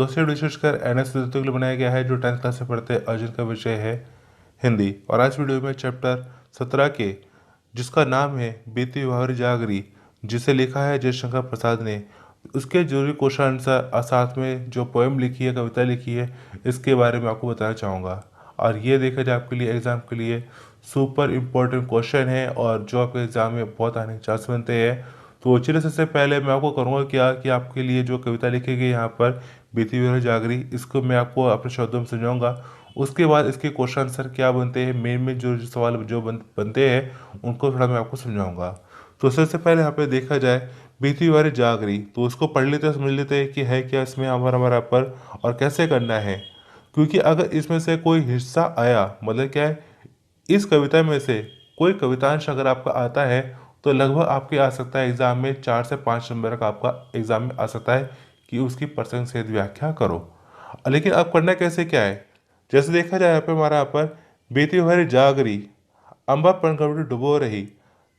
दोस्तों विशेषकर एनएस विद्यार्थियों के लिए बनाया गया है जो 10th क्लास से पढ़ते हैं और जिनका विषय है हिंदी। और आज वीडियो में चैप्टर 17 के जिसका नाम है बीती बहार जागरी, जिसे लिखा है जयशंकर प्रसाद ने, उसके जरूरी क्वेश्चन आंसर और साथ में जो पोएम लिखी है, कविता लिखी है, इसके बारे में आपको बताना चाहूँगा। और ये देखा जाए आपके लिए एग्ज़ाम के लिए सुपर इम्पोर्टेंट क्वेश्चन है और जो आपके एग्ज़ाम में बहुत आने के चांस बनते हैं। तो चलिए सबसे पहले मैं आपको करूँगा क्या कि आपके लिए जो कविता लिखी गई यहाँ पर बीती हुई जागरी, इसको मैं आपको अपने शब्दों में समझाऊंगा। उसके बाद इसके क्वेश्चन आंसर क्या बनते हैं, मेन में जो सवाल जो बनते हैं उनको थोड़ा मैं आपको समझाऊंगा। तो सबसे पहले यहाँ पे देखा जाए बीती हुई जागरी, तो उसको पढ़ लेते हैं, समझ लेते हैं कि है क्या इसमें हमारा पर और कैसे करना है। क्योंकि अगर इसमें से कोई हिस्सा आया, मतलब क्या है, इस कविता में से कोई कवितांश अगर आपका आता है तो लगभग आपके आ सकता है एग्जाम में 4 से 5 नंबर का आपका एग्जाम में आ सकता है कि उसकी प्रसंग सहित व्याख्या करो। लेकिन अब करना कैसे क्या है, जैसे देखा जाए यहाँ पे हमारा यहाँ पर बीती भरी जागरी, अम्बा पनघट डुबो रही,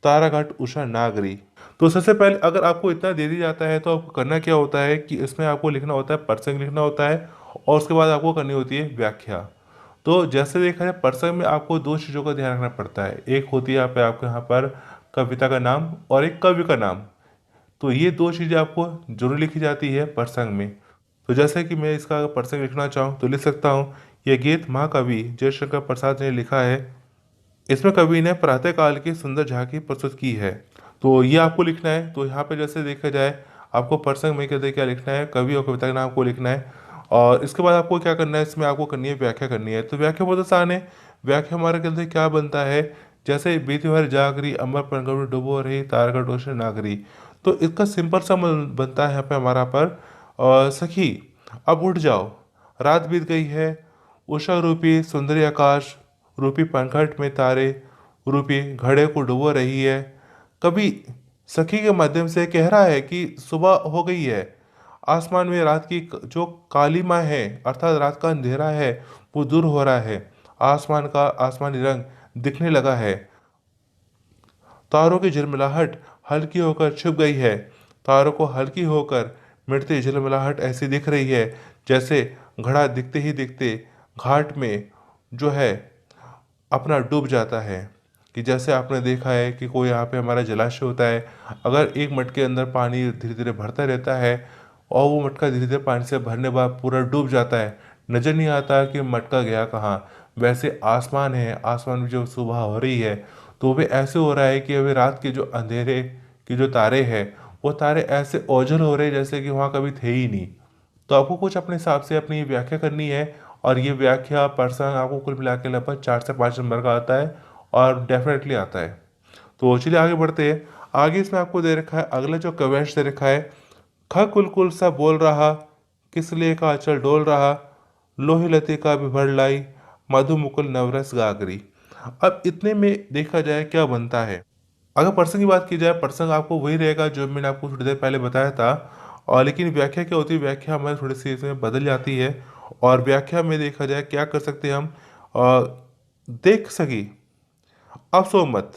तारा घाट उषा नागरी। तो सबसे पहले अगर आपको इतना दे दिया जाता है तो आपको करना क्या होता है कि इसमें आपको लिखना होता है, प्रसंग लिखना होता है और उसके बाद आपको करनी होती है व्याख्या। तो जैसे देखा जाए प्रसंग में आपको दो चीज़ों का ध्यान रखना पड़ता है, एक होती है यहाँ पे आपके यहाँ पर कविता का नाम और एक कवि का नाम। तो ये दो चीज़ें आपको जरूर लिखी जाती है प्रसंग में। तो जैसे कि मैं इसका अगर प्रसंग लिखना चाहूँ तो लिख सकता हूँ, यह गीत महाकवि जयशंकर प्रसाद ने लिखा है। इसमें कवि ने प्रातःकाल की सुंदर झांकी प्रस्तुत की है। तो ये आपको लिखना है। तो यहाँ पे जैसे देखा जाए आपको प्रसंग में कहते क्या लिखना है, कवि और कविता का नाम को लिखना है और इसके बाद आपको क्या करना है, इसमें आपको करनी है व्याख्या करनी है। तो व्याख्या बहुत आसान है। व्याख्या हमारे कहते क्या बनता है, जैसे बीती भर जागरी, अमर पनघट डुबो रही, तारका टोशे नागरी। तो इसका सिंपल सा बनता है यहाँ पे हमारा पर सखी अब उठ जाओ, रात बीत गई है, उषा रूपी सुंदरी आकाश रूपी पंखट में तारे रूपी घड़े को डुबो रही है। कभी सखी के माध्यम से कह रहा है कि सुबह हो गई है, आसमान में रात की जो कालीमा है अर्थात रात का अंधेरा है वो दूर हो रहा है, आसमान का आसमानी रंग दिखने लगा है, तारों की झिलमिलाहट हल्की होकर छुप गई है। तारों को हल्की होकर मिटती झिलमिलाहट ऐसी दिख रही है जैसे घड़ा दिखते ही दिखते घाट में जो है अपना डूब जाता है। कि जैसे आपने देखा है कि कोई यहाँ पे हमारा जलाशय होता है, अगर एक मटके अंदर पानी धीरे धीरे भरता रहता है और वो मटका धीरे धीरे पानी से भरने के बाद पूरा डूब जाता है, नज़र नहीं आता कि मटका गया कहाँ। वैसे आसमान है, आसमान में जो सुबह हो रही है तो भी ऐसे हो रहा है कि अभी रात के जो अंधेरे के जो तारे हैं वो तारे ऐसे ओझल हो रहे हैं जैसे कि वहाँ कभी थे ही नहीं। तो आपको कुछ अपने हिसाब से अपनी व्याख्या करनी है और ये व्याख्या प्रसंग आपको कुल मिला के लगभग 4 से 5 नंबर का आता है और डेफिनेटली आता है। तो चलिए आगे बढ़ते हैं। आगे इसमें आपको दे रखा है अगला जो कवैश दे रखा है, ख कुलकुल सा बोल रहा, किस लिए का आंचल डोल रहा, लोही लती का भी भर लाई, मधु मुकुल नवरस गागरी। अब इतने में देखा जाए क्या बनता है। अगर प्रसंग की बात की जाए, प्रसंग आपको वही रहेगा जो मैंने आपको थोड़ी देर पहले बताया था। और लेकिन व्याख्या क्या होती है, व्याख्या हमारी थोड़ी सी इसमें बदल जाती है। और व्याख्या में देखा जाए क्या कर सकते हैं हम, देख सकी अब सो मत,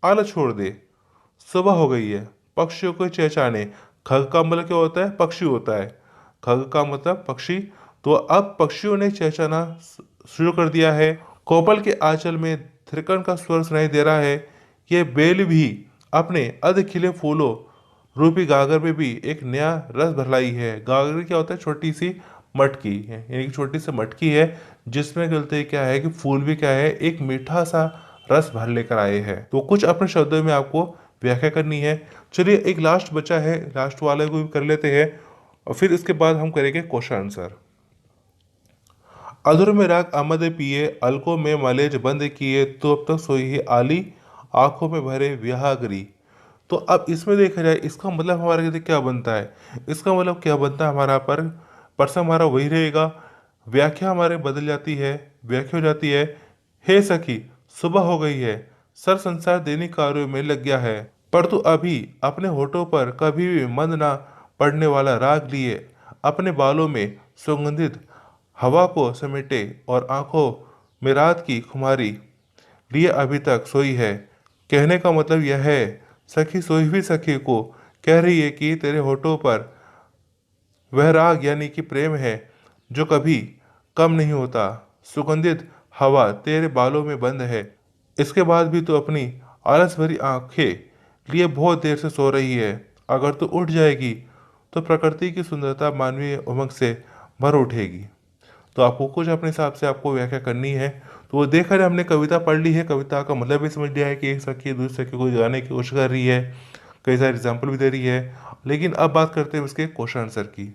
आलस छोड़ दे, सुबह हो गई है, पक्षियों को चहचाने। खग का मतलब क्या होता है, पक्षी होता है। खग का मतलब पक्षी। तो अब पक्षियों ने चहचाना शुरू कर दिया है। कोपल के आंचल में थिरकन का स्वर सुनाई दे रहा है। ये बेल भी अपने अध खिले फूलों रूपी गागर में भी एक नया रस भरलाई है। गागर क्या होता है, छोटी सी मटकी है, यानी कि छोटी सी मटकी है जिसमें गलते क्या है कि फूल भी क्या है, एक मीठा सा रस भर लेकर आए हैं। तो कुछ अपने शब्दों में आपको व्याख्या करनी है। चलिए एक लास्ट बचा है, लास्ट वाले को भी कर लेते हैं और फिर इसके बाद हम करेंगे क्वेश्चन आंसर। अधुर में राग आमद पिए, अलकों में मलेज बंद किए, तो अब तक सोई है आली, आंखों में भरे विहागरी। तो अब इसमें देखा जाए इसका मतलब हमारे लिए क्या बनता है, इसका मतलब क्या बनता है हमारा पर प्रश्न हमारा वही रहेगा। व्याख्या हमारे बदल जाती है, व्याख्या हो जाती है, हे सखी सुबह हो गई है, सर संसार दैनिक कार्यों में लग गया है, पर तू अभी अपने होठों पर कभी भी मंद ना पड़ने वाला राग लिए अपने बालों में सुगंधित हवा को समेटे और आंखों में रात की खुमारी लिए अभी तक सोई है। कहने का मतलब यह है, सखी सोई हुई सखी को कह रही है कि तेरे होठों पर वह राग यानी कि प्रेम है जो कभी कम नहीं होता। सुगंधित हवा तेरे बालों में बंद है, इसके बाद भी तू अपनी आलस भरी आंखें लिए बहुत देर से सो रही है। अगर तू उठ जाएगी तो प्रकृति की सुंदरता मानवीय उमंग से भर उठेगी। तो आपको कुछ अपने हिसाब से आपको व्याख्या करनी है। तो वो देखा है, हमने कविता पढ़ ली है, कविता का मतलब भी समझ लिया है कि एक सखी दूसरे सखी को जगाने की कोशिश कर रही है, कई सारे एग्जाम्पल भी दे रही है। लेकिन अब बात करते हैं उसके क्वेश्चन आंसर की।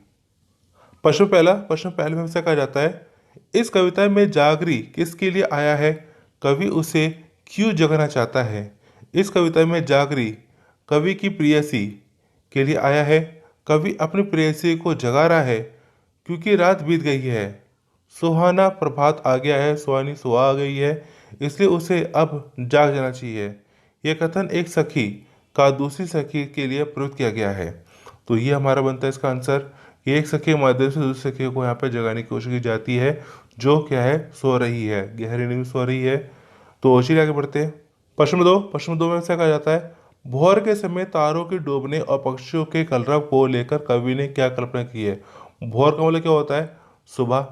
प्रश्न पहले में हमसे कहा जाता है, इस कविता में जागरी किसके लिए आया है, कवि उसे क्यों जगाना चाहता है। इस कविता में जागरी कवि की प्रेयसी के लिए आया है। कवि अपनी प्रेयसी को जगा रहा है क्योंकि रात बीत गई है, सुहाना प्रभात आ गया है, सुहानी सुबह आ गई है, इसलिए उसे अब जाग जाना चाहिए। यह कथन एक सखी का दूसरी सखी के लिए प्रयुक्त किया गया है। तो ये हमारा बनता है इसका आंसर। ये एक सखी के माध्यम से दूसरी सखी को यहाँ पे जगाने की कोशिश की जाती है, जो क्या है, सो रही है, गहरी नींद में सो रही है। तो चलिए आगे बढ़ते हैं। प्रश्न दो में ऐसा कहा जाता है, भोर के समय तारों के डूबने और पक्षियों के कलरव को लेकर कवि ने क्या कल्पना की है। भोर का मतलब क्या होता है, सुबह।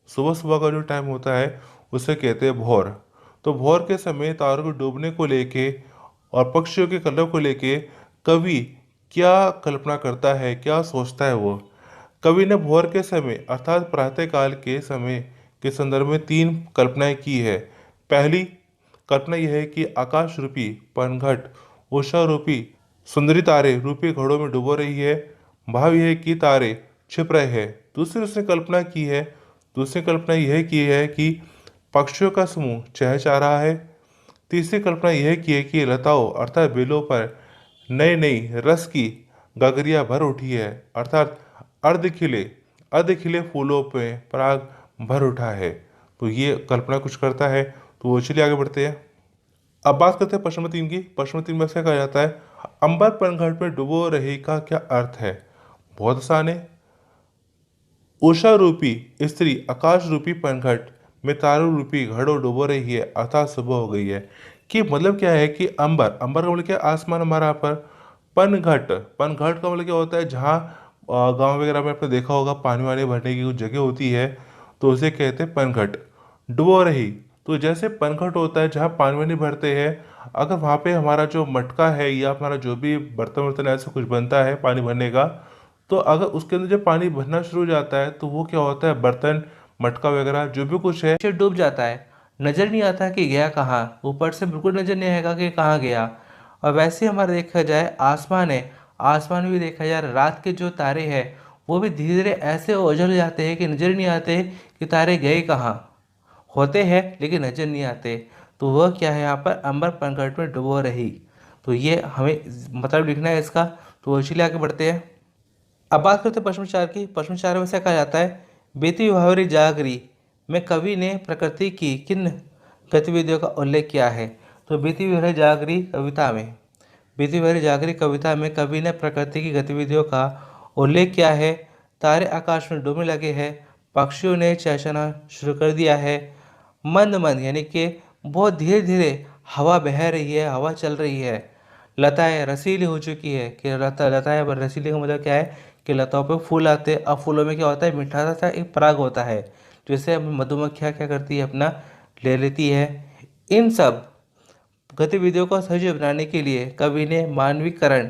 सुबह सुबह का जो टाइम होता है उसे कहते हैं भोर। तो भोर के समय तारों के डूबने को लेके और पक्षियों के कलरव को लेके कवि क्या कल्पना करता है, क्या सोचता है वो। कवि ने भोर के समय अर्थात प्रातःकाल के समय के संदर्भ में तीन कल्पनाएं की है। पहली कल्पना यह है कि आकाश रूपी पनघट उषा रूपी सुंदरी तारे रूपी घड़ों में डूबो रही है। भाव यह है कि तारे छिप रहे हैं। दूसरी कल्पना यह की है कि पक्षियों का समूह चहचहा रहा है। तीसरी कल्पना यह की है कि लताओं अर्थात बेलों पर नई नई रस की गगरिया भर उठी है, अर्थात अर्ध खिले फूलों पे पराग भर उठा है। तो ये कल्पना कुछ करता है। तो चलिए आगे बढ़ते हैं। अब बात करते हैं प्रश्न 3 की। प्रश्न 3 में ऐसा कहा जाता है, अंबर पनघट में डुबो रही का क्या अर्थ है। बहुत आसान है। उषा रूपी स्त्री आकाश रूपी पनघट में तारों रूपी घड़ों डुबो रही है, अर्थात सुबह हो गई है। कि मतलब क्या है कि अंबर अंबर का मतलब क्या है, आसमान हमारा यहाँ पर। पनघट पनघट का मतलब क्या होता है, जहाँ गांव वगैरह में आपने देखा होगा पानी वानी भरने की कुछ जगह होती है, तो उसे कहते हैं पनघट। डुबो रही, तो जैसे पनघट होता है जहाँ पानी वानी भरते हैं, अगर वहाँ पे हमारा जो मटका है या हमारा जो भी बर्तन वर्तन ऐसा कुछ बनता है पानी भरने का, तो अगर उसके अंदर जब पानी भरना शुरू हो जाता है तो वो क्या होता है, बर्तन मटका वगैरह जो भी कुछ है नीचे डूब जाता है, नजर नहीं आता कि गया कहाँ, ऊपर से बिल्कुल नजर नहीं आएगा कि कहाँ गया। और वैसे ही हमारा देखा जाए आसमान है, आसमान में भी देखा जाए रात के जो तारे हैं वो भी धीरे धीरे ऐसे ओझल जाते हैं कि नजर नहीं आते कि तारे गए कहाँ। होते हैं लेकिन नजर नहीं आते। तो वह क्या है, यहाँ पर अंबर पंकज में डुबो रही। तो ये हमें मतलब लिखना है इसका। तो चलिए आगे बढ़ते हैं। अब बात करते हैं प्रश्न 4 की। प्रश्न 4 में से कहा जाता है, बीती भावरी जागरी में कवि ने प्रकृति की किन गतिविधियों का उल्लेख किया है। तो बीती भावरी जागरी कविता में कवि ने प्रकृति की गतिविधियों का उल्लेख किया है। तारे आकाश में डूबने लगे हैं, पक्षियों ने चहचहाना शुरू कर दिया है, मंद मंद यानी कि बहुत धीरे धीरे हवा बह रही है, हवा चल रही है, लताएं रसीली हो चुकी है। कि लताएं रसीली का मतलब क्या है कि लताओं पे फूल आते हैं। अब फूलों में क्या होता है, मीठा सा एक पराग होता है, जिसे मधुमक्खियाँ क्या करती है, अपना ले लेती है। इन सब गतिविधियों को सजीव बनाने के लिए कवि ने मानवीकरण